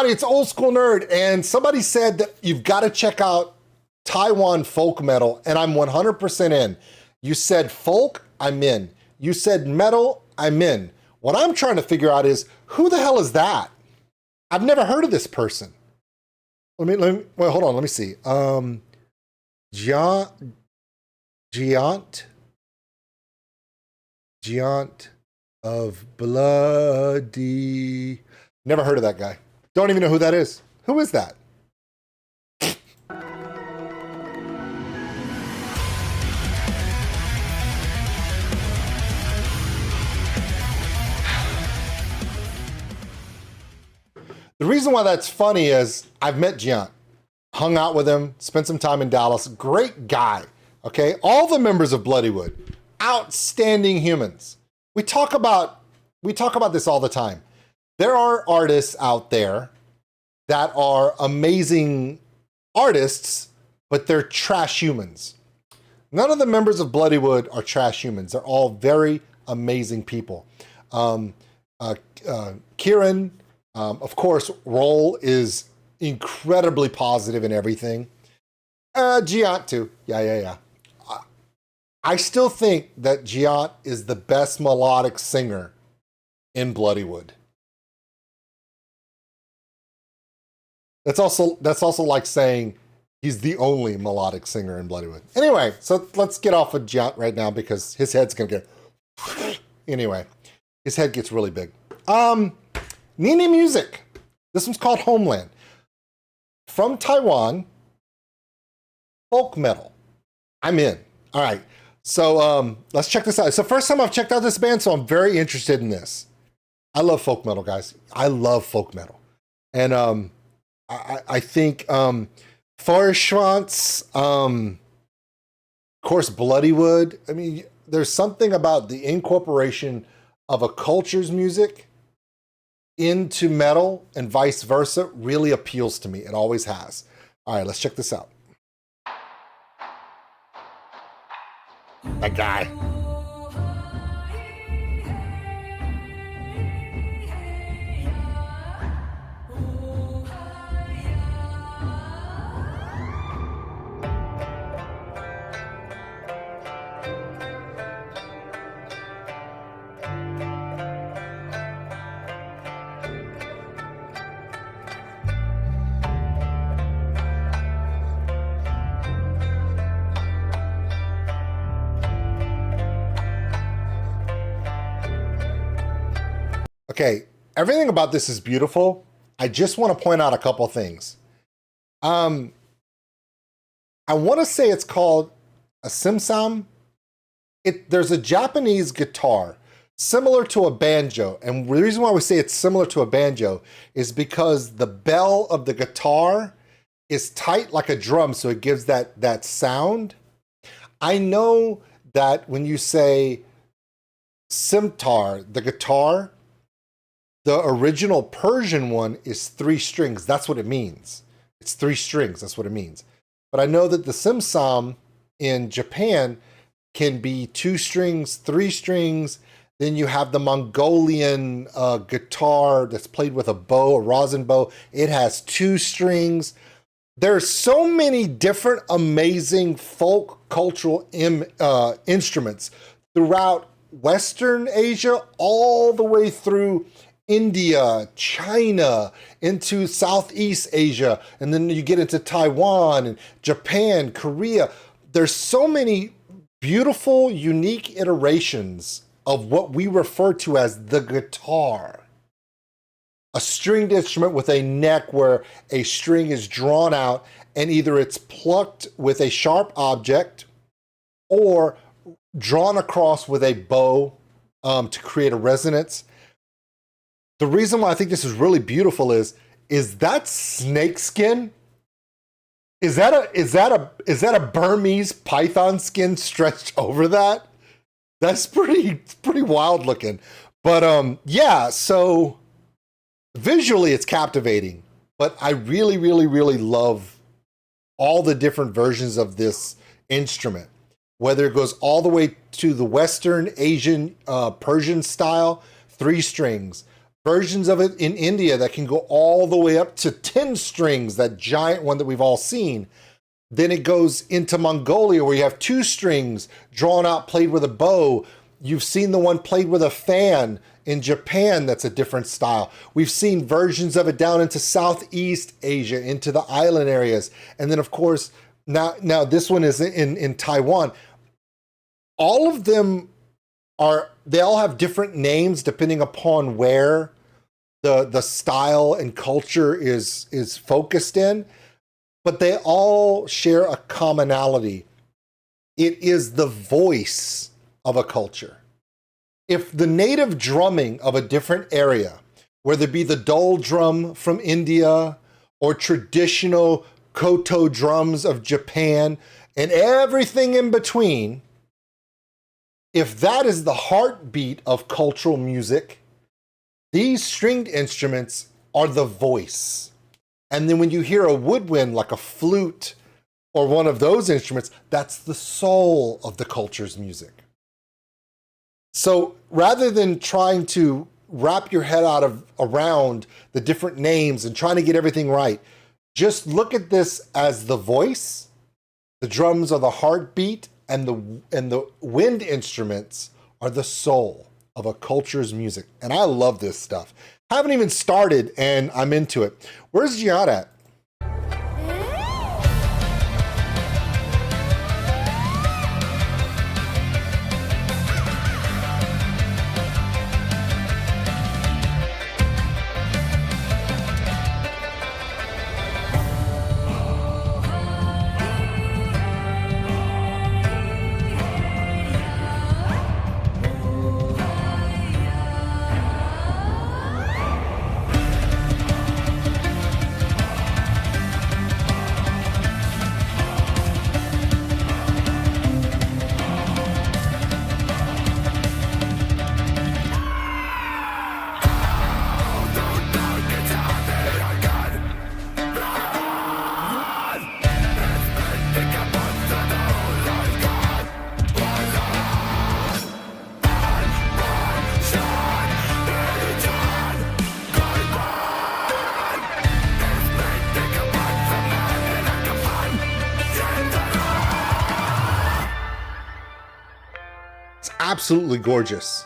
everybody, it's Old School Nerd, and somebody said that you've got to check out Taiwan folk metal, and I'm 100% in. You said folk, I'm in. You said metal, I'm in. What I'm trying to figure out is, who the hell is that? I've never heard of this person. Wait, hold on, let me see. Giant of Bloody. Never heard of that guy. Don't even know who that is. Who is that? The reason why that's funny is I've met Giant, hung out with him, spent some time in Dallas. Great guy, okay? All the members of Bloodywood, outstanding humans. We talk about this all the time. There are artists out there that are amazing artists, but they're trash humans. None of the members of Bloodywood are trash humans. They're all very amazing people. Kieran, of course, Roll is incredibly positive in everything. Giant too. Yeah. I still think that Giant is the best melodic singer in Bloodywood. That's also like saying he's the only melodic singer in Bloodywood. Anyway, so let's get off of Giant right now because his head's gonna get... Anyway, his head gets really big. NiNi music. This one's called Homeland. From Taiwan, folk metal. I'm in. All right. So let's check this out. It's the first time I've checked out this band, so I'm very interested in this. I love folk metal, guys. I love folk metal. And I think Feuerschwanz, of course, Bloodywood. I mean, there's something about the incorporation of a culture's music into metal and vice versa really appeals to me. It always has. All right, let's check this out. That guy. Okay, everything about this is beautiful. I just want to point out a couple things. I want to say it's called a simsam. There's a Japanese guitar similar to a banjo. And the reason why we say it's similar to a banjo is because the bell of the guitar is tight like a drum, so it gives that sound. I know that when you say simtar, the guitar, the original Persian one is 3 strings. That's what it means. It's 3 strings. That's what it means. But I know that the simsam in Japan can be 2 strings, 3 strings. Then you have the Mongolian guitar that's played with a bow, a rosin bow. It has 2 strings. There's so many different amazing folk cultural instruments throughout Western Asia, all the way through India, China, into Southeast Asia, and then you get into Taiwan and Japan, Korea. There's so many beautiful, unique iterations of what we refer to as the guitar. A stringed instrument with a neck where a string is drawn out and either it's plucked with a sharp object or drawn across with a bow to create a resonance. The reason why I think this is really beautiful is that snake skin? Is that a Burmese python skin stretched over that? That's pretty wild looking. But yeah, so visually it's captivating, but I really love all the different versions of this instrument, whether it goes all the way to the Western Asian Persian style, 3 strings, versions of it in India that can go all the way up to 10 strings, that giant one that we've all seen. Then it goes into Mongolia where you have 2 strings drawn out, played with a bow. You've seen the one played with a fan in Japan that's a different style. We've seen versions of it down into Southeast Asia, into the island areas. And then of course, now this one is in Taiwan. All of them they all have different names depending upon where the style and culture is focused in, but they all share a commonality. It is the voice of a culture. If the native drumming of a different area, whether it be the dol drum from India or traditional koto drums of Japan and everything in between, if that is the heartbeat of cultural music, these stringed instruments are the voice. And then when you hear a woodwind like a flute or one of those instruments, that's the soul of the culture's music. So rather than trying to wrap your head around the different names and trying to get everything right, just look at this as the voice. The drums are the heartbeat, and the wind instruments are the soul of a culture's music. And I love this stuff. I haven't even started and I'm into it. Where's Gian at? Absolutely gorgeous.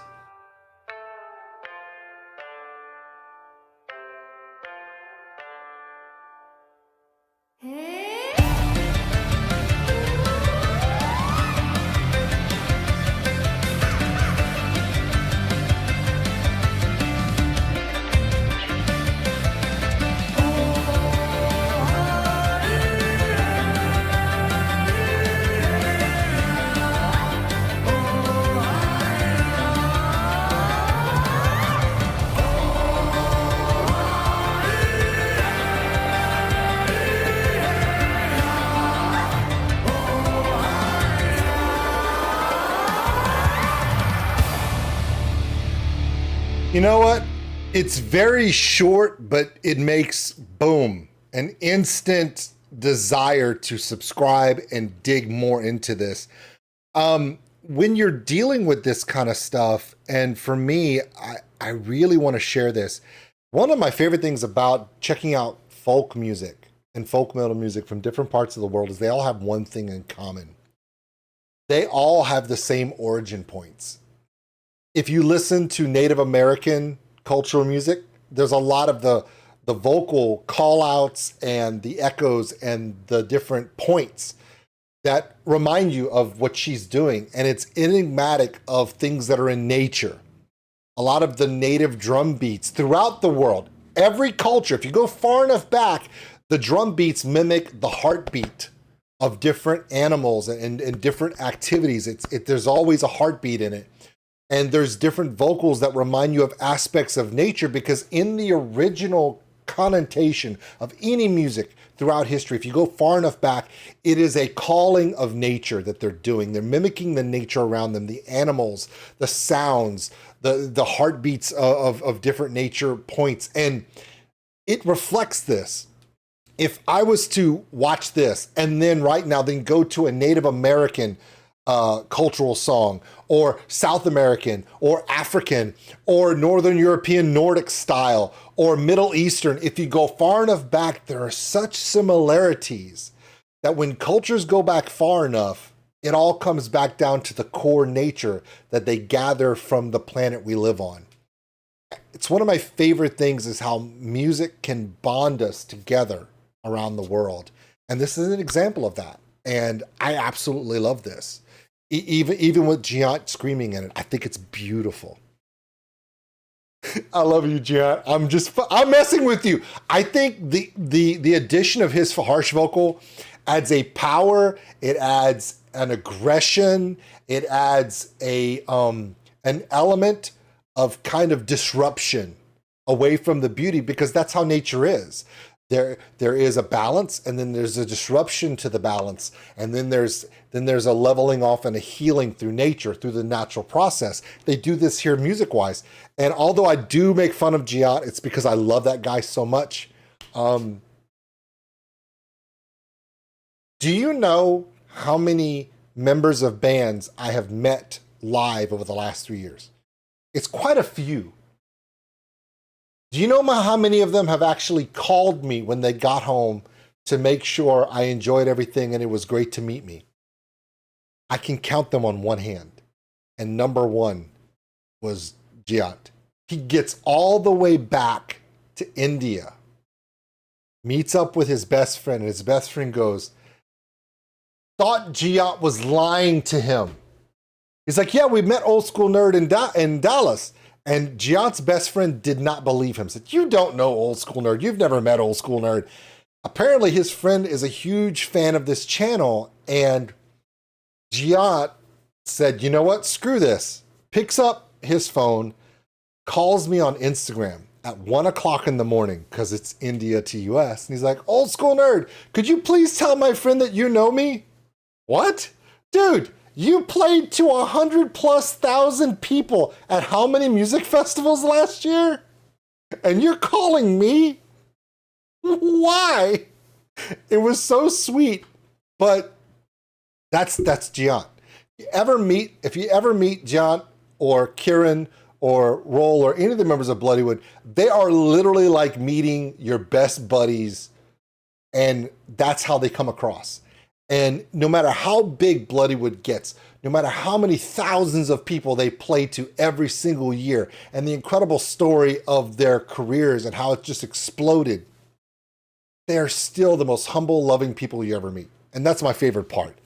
You know what? It's very short, but it makes, boom, an instant desire to subscribe and dig more into this. When you're dealing with this kind of stuff, and for me, I really want to share this. One of my favorite things about checking out folk music and folk metal music from different parts of the world is they all have one thing in common. They all have the same origin points. If you listen to Native American cultural music, there's a lot of the vocal call outs and the echoes and the different points that remind you of what she's doing. And it's enigmatic of things that are in nature. A lot of the native drum beats throughout the world, every culture, if you go far enough back, the drum beats mimic the heartbeat of different animals and different activities. There's always a heartbeat in it. And there's different vocals that remind you of aspects of nature, because in the original connotation of any music throughout history, if you go far enough back, it is a calling of nature that they're doing. They're mimicking the nature around them, the animals, the sounds, the heartbeats of different nature points. And it reflects this. If I was to watch this and then right now, then go to a Native American cultural song, or South American, or African, or Northern European Nordic style, or Middle Eastern. If you go far enough back, there are such similarities that when cultures go back far enough, it all comes back down to the core nature that they gather from the planet we live on. It's one of my favorite things is how music can bond us together around the world. And this is an example of that. And I absolutely love this. Even with Giant screaming in it, I think it's beautiful. I love you, Giant. I'm messing with you. I think the addition of his harsh vocal adds a power. It adds an aggression. It adds an element of kind of disruption away from the beauty, because that's how nature is. There is a balance, and then there's a disruption to the balance, and then there's a leveling off and a healing through nature, through the natural process. They do this here music-wise. And although I do make fun of Giant, it's because I love that guy so much. Do you know how many members of bands I have met live over the last 3 years? It's quite a few. Do you know how many of them have actually called me when they got home to make sure I enjoyed everything and it was great to meet me? I can count them on one hand. And number one was Giant. He gets all the way back to India, meets up with his best friend, and his best friend goes, thought Giant was lying to him. He's like, yeah, we met OldSkuleNerd in Dallas. And Giant's best friend did not believe him. Said, you don't know OldSkuleNerd. You've never met OldSkuleNerd. Apparently his friend is a huge fan of this channel. And Giant said, you know what? Screw this. Picks up his phone, calls me on Instagram at 1 o'clock in the morning, because it's India to US. And he's like, OldSkuleNerd, could you please tell my friend that you know me? What? Dude, you played to 100,000+ people at how many music festivals last year? And you're calling me? Why? It was so sweet, but that's Giant. If you ever meet Giant or Kieran or Roll or any of the members of Bloodywood, they are literally like meeting your best buddies, and that's how they come across. And no matter how big Bloodywood gets, no matter how many thousands of people they play to every single year, and the incredible story of their careers and how it just exploded, they're still the most humble, loving people you ever meet. And that's my favorite part.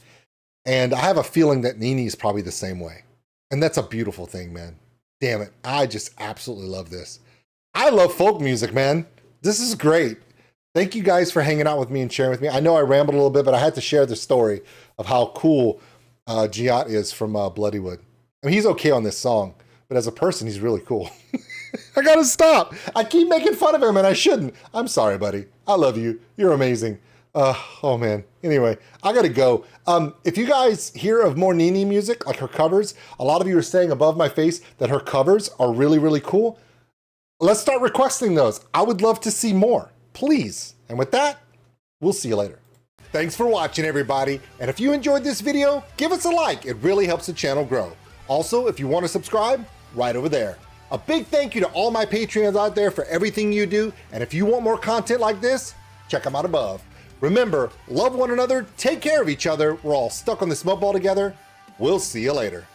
And I have a feeling that NiNi is probably the same way. And that's a beautiful thing, man. Damn it. I just absolutely love this. I love folk music, man. This is great. Thank you guys for hanging out with me and sharing with me. I know I rambled a little bit, but I had to share the story of how cool Giant is from Bloodywood. I mean, he's okay on this song, but as a person, he's really cool. I gotta stop. I keep making fun of him, and I shouldn't. I'm sorry, buddy. I love you. You're amazing. Oh, man. Anyway, I gotta go. If you guys hear of more NiNi music, like her covers, a lot of you are saying above my face that her covers are really, really cool. Let's start requesting those. I would love to see more. Please. And with that, we'll see you later. Thanks for watching, everybody. And if you enjoyed this video, give us a like. It really helps the channel grow. Also, if you want to subscribe, right over there. A big thank you to all my Patreons out there for everything you do. And if you want more content like this, check them out above. Remember, love one another, take care of each other. We're all stuck on this smoke ball together. We'll see you later.